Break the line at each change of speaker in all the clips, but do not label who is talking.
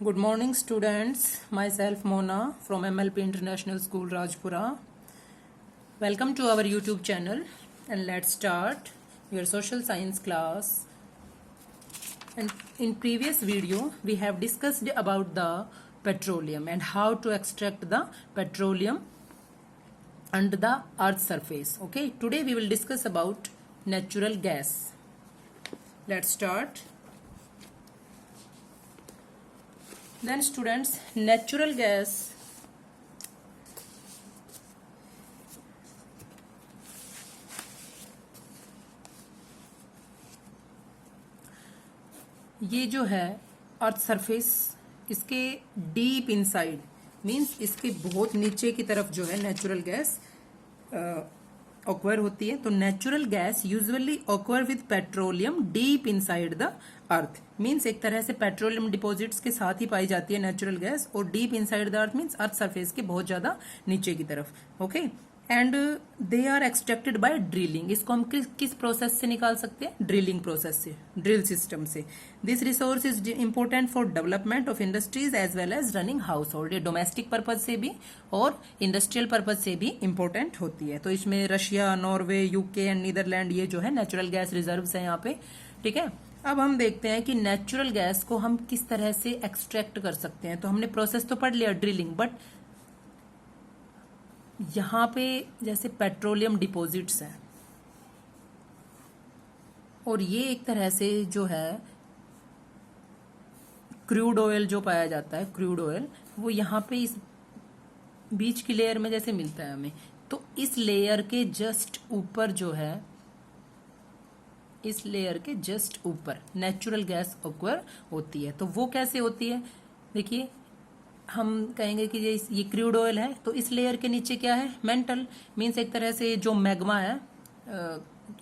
Good morning, students. Myself Mona from MLP International School, Rajpura. Welcome to our YouTube channel, and let's start your social science class. And in previous video, we have discussed about the petroleum and how to extract the petroleum under the earth's surface. Okay, today we will discuss about natural gas. Let's start. Then students, natural gas ये जो है earth surface, इसके deep inside means इसके बहुत नीचे की तरफ जो है नेचुरल गैस ऑक्वर होती है। तो natural gas usually occur with petroleum deep inside the earth means एक तरह से पेट्रोलियम डिपॉजिट्स के साथ ही पाई जाती है नेचुरल गैस, और deep inside the earth means earth surface के बहुत ज्यादा नीचे की तरफ। Okay, and they are extracted by drilling. इसको हम किस प्रोसेस से निकाल सकते हैं? ड्रिलिंग प्रोसेस से, ड्रिल सिस्टम से। This resource is important for development of industries as well as running household. ये डोमेस्टिक पर्पज से भी और इंडस्ट्रियल पर्पज से भी इम्पोर्टेंट होती है। तो इसमें Russia, Norway, UK and Netherland ये जो है नेचुरल गैस रिजर्व्स है यहाँ पे। ठीक है, अब हम देखते हैं कि नेचुरल गैस को हम किस तरह से एक्सट्रैक्ट कर सकते हैं। तो हमने प्रोसेस तो पढ़ लिया ड्रिलिंग, बट यहां पे जैसे पेट्रोलियम डिपॉजिट्स हैं और ये एक तरह से जो है क्रूड ऑयल जो पाया जाता है, क्रूड ऑयल वो यहाँ पे इस बीच की लेयर में जैसे मिलता है हमें। तो इस लेयर के जस्ट ऊपर जो है, इस लेयर के जस्ट ऊपर नेचुरल गैस ऑक्वर होती है। तो वो कैसे होती है? देखिए, हम कहेंगे कि ये क्रूड ऑयल है, तो इस लेयर के नीचे क्या है? मेंटल मींस एक तरह से जो मैग्मा है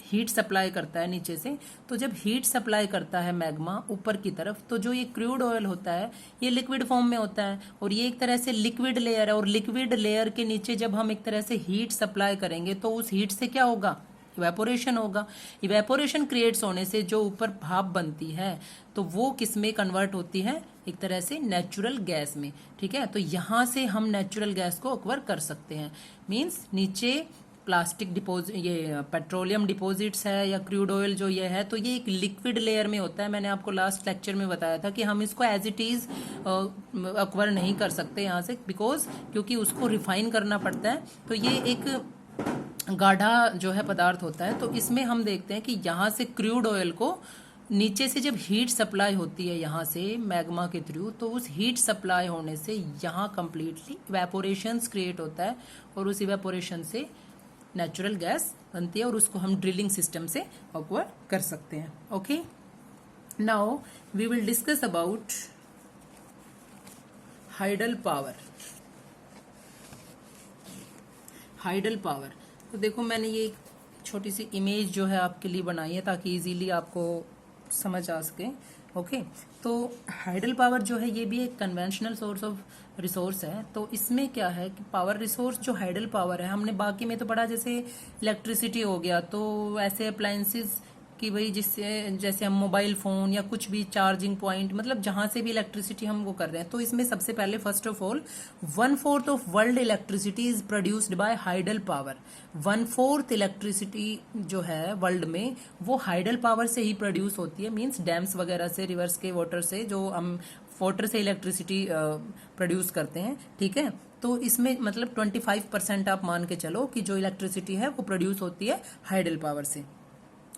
हीट सप्लाई करता है नीचे से। तो जब हीट सप्लाई करता है मैग्मा ऊपर की तरफ, तो जो ये क्रूड ऑयल होता है ये लिक्विड फॉर्म में होता है, और ये एक तरह से लिक्विड लेयर है। और लिक्विड लेयर के नीचे जब हम एक तरह से हीट सप्लाई करेंगे तो उस हीट से क्या होगा? इवेपोरेशन होगा। इवेपोरेशन क्रिएट्स होने से जो ऊपर भाप बनती है तो वो किस में कन्वर्ट होती है? एक तरह से नेचुरल गैस में। ठीक है, तो यहां से हम नेचुरल गैस को अक्वर कर सकते हैं। मींस नीचे प्लास्टिक डिपोजिट, ये पेट्रोलियम डिपॉजिट्स है या क्रूड ऑयल जो ये है, तो ये एक लिक्विड लेयर में होता है। मैंने आपको लास्ट लेक्चर में बताया था कि हम इसको एज इट इज अक्वर नहीं कर सकते यहाँ से, बिकॉज क्योंकि उसको रिफाइन करना पड़ता है। तो ये एक गाढ़ा जो है पदार्थ होता है। तो इसमें हम देखते हैं कि यहाँ से क्रूड ऑयल को नीचे से जब हीट सप्लाई होती है यहाँ से मैग्मा के थ्रू, तो उस हीट सप्लाई होने से यहाँ कंप्लीटली इवेपोरेशन क्रिएट होता है, और उस इवेपोरेशन से नेचुरल गैस बनती है, और उसको हम ड्रिलिंग सिस्टम से ऑक्वर कर सकते हैं। Okay, now we will discuss about hydel power. Hydel power, तो देखो मैंने ये छोटी सी इमेज जो है आपके लिए बनाई है ताकि इजीली आपको समझ आ सके। ओके, तो हाइडल पावर जो है ये भी एक कन्वेंशनल सोर्स ऑफ रिसोर्स है। तो इसमें क्या है कि पावर रिसोर्स जो हाइडल पावर है, हमने बाकी में तो पढ़ा जैसे इलेक्ट्रिसिटी हो गया, तो ऐसे अप्लायंसेस कि भाई जिससे जैसे हम मोबाइल फोन या कुछ भी चार्जिंग पॉइंट, मतलब जहां से भी इलेक्ट्रिसिटी हम वो कर रहे हैं, तो इसमें सबसे पहले first of all 1/4 of world electricity is produced by hydel power. 1/4 electricity जो है वर्ल्ड में वो हाइडल पावर से ही प्रोड्यूस होती है। मींस डैम्स वगैरह से, रिवर्स के वाटर से, जो हम वाटर से इलेक्ट्रिसिटी प्रोड्यूस करते हैं। ठीक है, तो इसमें मतलब 25% आप मान के चलो कि जो इलेक्ट्रिसिटी है वो प्रोड्यूस होती है हाइडल पावर से।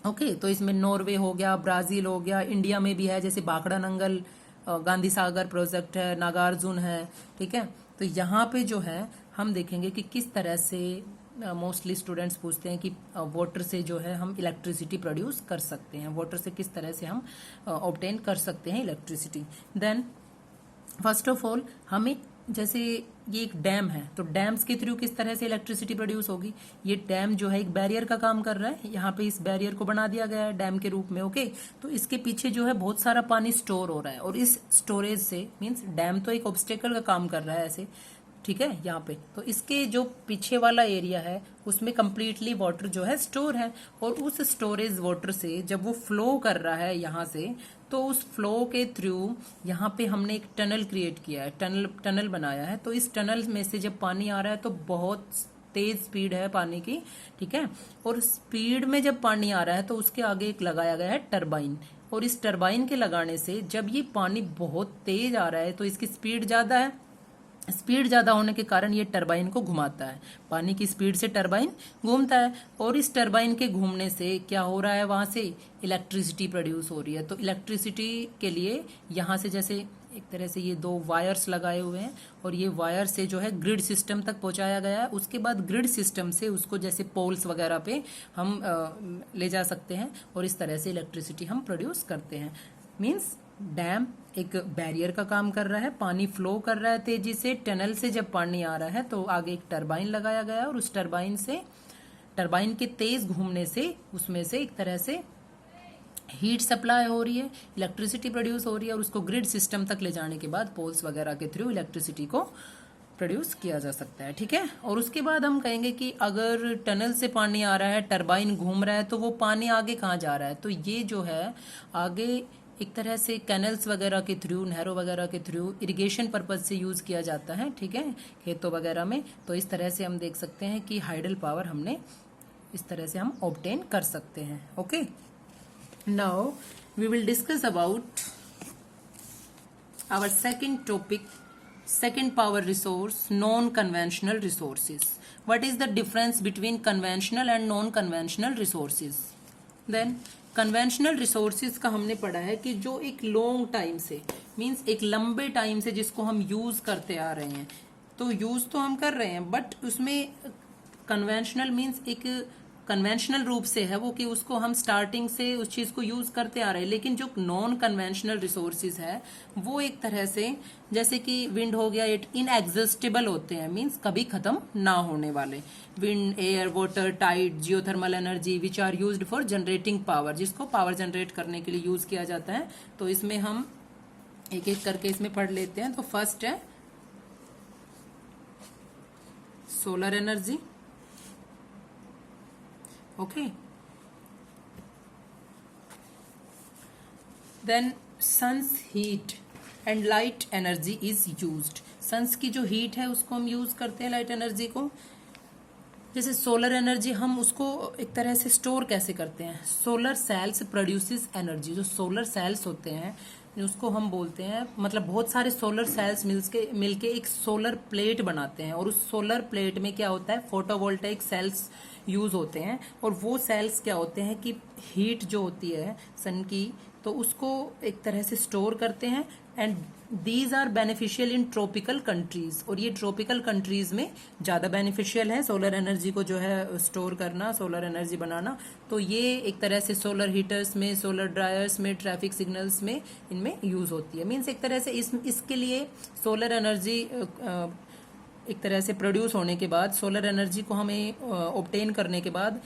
ओके, तो इसमें नॉर्वे हो गया, ब्राजील हो गया, इंडिया में भी है जैसे बाखड़ा नंगल गांधी सागर प्रोजेक्ट है, नागार्जुन है। ठीक है, तो यहाँ पे जो है हम देखेंगे कि किस तरह से मोस्टली स्टूडेंट्स पूछते हैं कि वाटर से जो है हम इलेक्ट्रिसिटी प्रोड्यूस कर सकते हैं, वाटर से किस तरह से हम ऑब्टेन कर सकते हैं electricity. Then first of all हमें जैसे ये एक डैम है, तो डैम्स के थ्रू किस तरह से इलेक्ट्रिसिटी प्रोड्यूस होगी? ये डैम जो है एक बैरियर का काम कर रहा है, यहाँ पे इस बैरियर को बना दिया गया है डैम के रूप में। ओके, तो इसके पीछे जो है बहुत सारा पानी स्टोर हो रहा है, और इस स्टोरेज से मींस डैम तो एक ऑब्स्टेकल का काम कर रहा है ऐसे। ठीक है, यहाँ पे तो इसके जो पीछे वाला एरिया है उसमें कंप्लीटली वाटर जो है स्टोर है, और उस स्टोरेज वाटर से जब वो फ्लो कर रहा है यहाँ से, तो उस फ्लो के थ्रू यहाँ पे हमने एक टनल क्रिएट किया है, टनल बनाया है। तो इस टनल में से जब पानी आ रहा है तो बहुत तेज स्पीड है पानी की, ठीक है। और स्पीड में जब पानी आ रहा है तो उसके आगे एक लगाया गया है टरबाइन, और इस टरबाइन के लगाने से जब ये पानी बहुत तेज आ रहा है तो इसकी स्पीड ज्यादा है, स्पीड ज्यादा होने के कारण ये टरबाइन को घुमाता है, पानी की स्पीड से टरबाइन घूमता है, और इस टरबाइन के घूमने से क्या हो रहा है, वहां से इलेक्ट्रिसिटी प्रोड्यूस हो रही है। तो इलेक्ट्रिसिटी के लिए यहाँ से जैसे एक तरह से ये 2 वायर्स लगाए हुए हैं, और ये वायर से जो है ग्रिड सिस्टम तक पहुंचाया गया है। उसके बाद ग्रिड सिस्टम से उसको जैसे पोल्स वगैरह पे हम ले जा सकते हैं, और इस तरह से इलेक्ट्रिसिटी हम प्रोड्यूस करते हैं। मीन्स डैम एक बैरियर का काम कर रहा है, पानी फ्लो कर रहा है तेजी से, टनल से जब पानी आ रहा है तो आगे एक टरबाइन लगाया गया है, और उस टरबाइन के तेज घूमने से उसमें से एक तरह से हीट सप्लाई हो रही है, इलेक्ट्रिसिटी प्रोड्यूस हो रही है, और उसको ग्रिड सिस्टम तक ले जाने के बाद पोल्स वगैरह के थ्रू इलेक्ट्रिसिटी को प्रोड्यूस किया जा सकता है, ठीक है। और उसके बाद हम कहेंगे कि अगर टनल से पानी आ रहा है, टरबाइन घूम रहा है, तो वो पानी आगे कहाँ जा रहा है, तो ये जो है आगे एक तरह से कैनल्स वगैरह के थ्रू, नहरों वगैरह के थ्रू इरिगेशन पर्पज से यूज किया जाता है, ठीक है, खेतों वगैरह में। तो इस तरह से हम देख सकते हैं कि हाइडल पावर हमने इस तरह से हम ऑब्टेन कर सकते हैं। Okay, now we will discuss about our second topic, second power resource, non-conventional resources. What is the difference between conventional and non-conventional resources? Then conventional resources का हमने पढ़ा है कि जो एक लॉन्ग टाइम से, मीन्स एक लंबे टाइम से जिसको हम यूज करते आ रहे हैं, तो यूज तो हम कर रहे हैं, बट उसमें कन्वेंशनल मीन्स एक कन्वेंशनल रूप से है वो कि उसको हम स्टार्टिंग से उस चीज को यूज करते आ रहे हैं। लेकिन जो नॉन कन्वेंशनल रिसोर्सेज है वो एक तरह से जैसे कि विंड हो गया, इट इनएग्जिस्टेबल होते हैं, मीन्स कभी खत्म ना होने वाले। Wind, air, water, tide, geothermal energy which are used for generating power, जिसको पावर जनरेट करने के लिए यूज किया जाता है। तो इसमें हम एक एक करके इसमें पढ़ लेते हैं। तो फर्स्ट है solar energy, okay, then sun's heat and light energy is used. Sun's की जो हीट है उसको हम यूज करते हैं, लाइट एनर्जी को। जैसे सोलर एनर्जी हम उसको एक तरह से स्टोर कैसे करते हैं, सोलर सेल्स प्रोड्यूसेस एनर्जी। जो सोलर सेल्स होते हैं उसको हम बोलते हैं, मतलब बहुत सारे सोलर सेल्स मिलके एक सोलर प्लेट बनाते हैं, और उस सोलर प्लेट में क्या होता है, फोटोवोल्टाइक सेल्स यूज होते हैं। और वो सेल्स क्या होते हैं कि हीट जो होती है सन की, तो उसको एक तरह से स्टोर करते हैं। And these are beneficial in tropical countries, और ये ट्रॉपिकल कंट्रीज में ज्यादा बेनिफिशियल है सोलर एनर्जी को जो है स्टोर करना, सोलर एनर्जी बनाना। तो ये एक तरह से सोलर हीटर्स में, सोलर ड्रायर्स में, ट्रैफिक सिग्नल्स में इनमें यूज होती है। मीन्स एक तरह से इसके लिए सोलर एनर्जी एक तरह से प्रोड्यूस होने के बाद, सोलर एनर्जी को हमें ऑब्टेन करने के बाद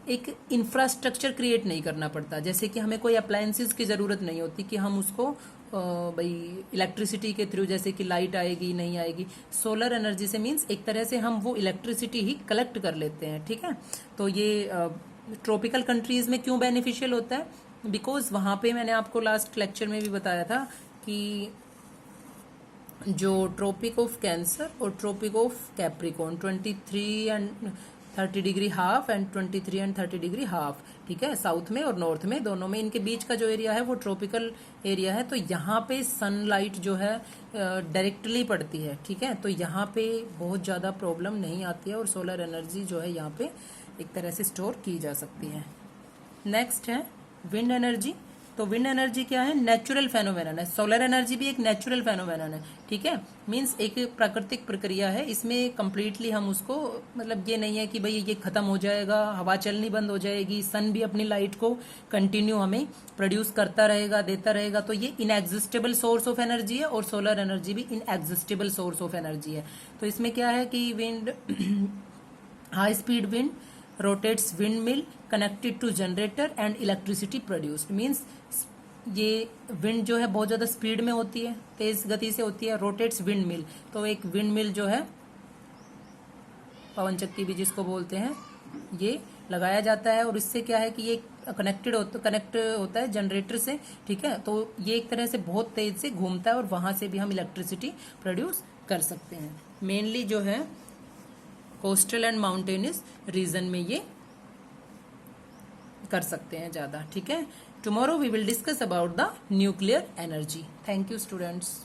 एक इंफ्रास्ट्रक्चर क्रिएट नहीं करना पड़ता। जैसे कि हमें कोई अप्लायंसेस की जरूरत नहीं होती कि हम उसको भाई इलेक्ट्रिसिटी के थ्रू, जैसे कि लाइट आएगी नहीं आएगी, सोलर एनर्जी से मीन्स एक तरह से हम वो इलेक्ट्रिसिटी ही कलेक्ट कर लेते हैं, ठीक है। तो ये ट्रॉपिकल कंट्रीज में क्यों बेनिफिशियल होता है, बिकॉज वहां पे मैंने आपको लास्ट लेक्चर में भी बताया था कि जो ट्रॉपिक ऑफ कैंसर और tropic of Capricorn 23 and 30 degree half and 23 and 30 degree half, ठीक है, साउथ में और नॉर्थ में दोनों में, इनके बीच का जो एरिया है वो ट्रॉपिकल एरिया है। तो यहाँ पे सनलाइट जो है डायरेक्टली पड़ती है, ठीक है, तो यहाँ पे बहुत ज़्यादा प्रॉब्लम नहीं आती है, और सोलर एनर्जी जो है यहाँ पे एक तरह से स्टोर की जा सकती है। नेक्स्ट है विंड एनर्जी। तो विंड एनर्जी क्या है, नेचुरल फेनोमेनन है। सोलर एनर्जी भी एक नेचुरल फेनोमेनन है, ठीक है, मींस एक प्राकृतिक प्रक्रिया है। इसमें कंप्लीटली हम उसको, मतलब ये नहीं है कि भाई ये खत्म हो जाएगा, हवा चलनी बंद हो जाएगी, सन भी अपनी लाइट को कंटिन्यू हमें प्रोड्यूस करता रहेगा, देता रहेगा। तो ये इनएग्जिस्टेबल सोर्स ऑफ एनर्जी है, और सोलर एनर्जी भी इनएग्जिस्टेबल सोर्स ऑफ एनर्जी है। तो इसमें क्या है कि wind, high speed wind rotates windmill connected to generator and electricity produced. Means ये विंड जो है बहुत ज्यादा स्पीड में होती है, तेज गति से होती है, रोटेट्स विंड मिल। तो एक विंड मिल जो है, पवन चक्की भी जिसको बोलते हैं, ये लगाया जाता है, और इससे क्या है कि ये कनेक्ट होता है जनरेटर से, ठीक है। तो ये एक तरह से बहुत तेज से घूमता है और वहां से भी हम इलेक्ट्रिसिटी प्रोड्यूस कर सकते हैं। मेनली जो है कोस्टल एंड माउंटेनियस रीजन में ये कर सकते हैं ज्यादा, ठीक है। Tomorrow we will discuss about the nuclear energy. Thank you students.